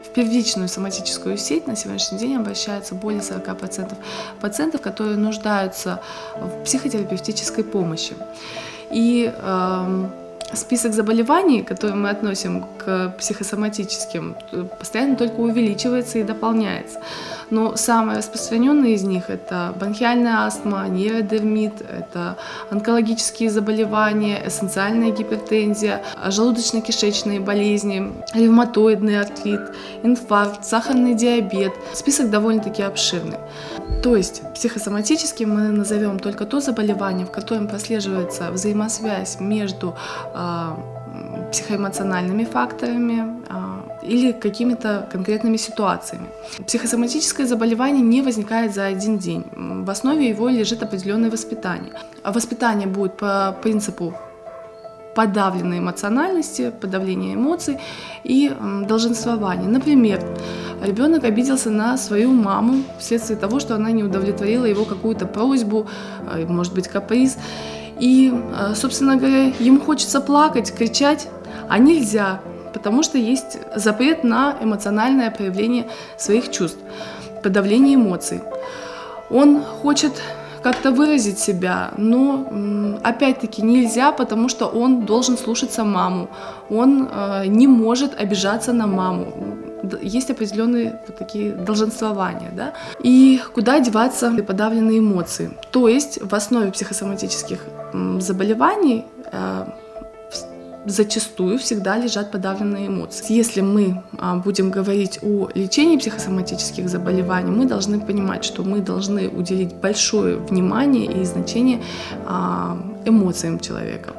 В первичную соматическую сеть на сегодняшний день обращается более 40% пациентов, которые нуждаются в психотерапевтической помощи. И список заболеваний, которые мы относим к психосоматическим, постоянно только увеличивается и дополняется. Но самые распространенные из них – это бронхиальная астма, нейродермит, это онкологические заболевания, эссенциальная гипертензия, желудочно-кишечные болезни, ревматоидный артрит, инфаркт, сахарный диабет. Список довольно-таки обширный. То есть психосоматическим мы назовем только то заболевание, в котором прослеживается взаимосвязь между психоэмоциональными факторами или какими-то конкретными ситуациями. Психосоматическое заболевание не возникает за один день. В основе его лежит определенное воспитание. А воспитание будет по принципу подавленной эмоциональности, подавления эмоций и долженствования. Например, ребенок обиделся на свою маму вследствие того, что она не удовлетворила его какую-то просьбу, может быть, каприз. И, собственно говоря, ему хочется плакать, кричать, а нельзя, потому что есть запрет на эмоциональное проявление своих чувств, подавление эмоций. Он хочет как-то выразить себя, но опять-таки нельзя, потому что он должен слушаться маму, он не может обижаться на маму. Есть определенные вот такие долженствования, да? И куда деваться подавленные эмоции? То есть в основе психосоматических заболеваний зачастую всегда лежат подавленные эмоции. Если мы будем говорить о лечении психосоматических заболеваний, мы должны понимать, что мы должны уделить большое внимание и значение эмоциям человека.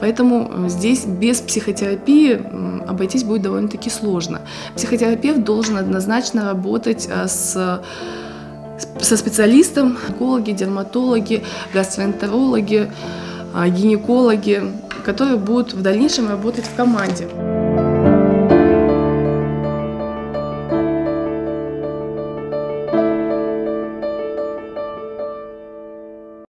Поэтому здесь без психотерапии обойтись будет довольно-таки сложно. Психотерапевт должен однозначно работать со специалистом, онкологи, дерматологи, гастроэнтерологи, гинекологи, которые будут в дальнейшем работать в команде.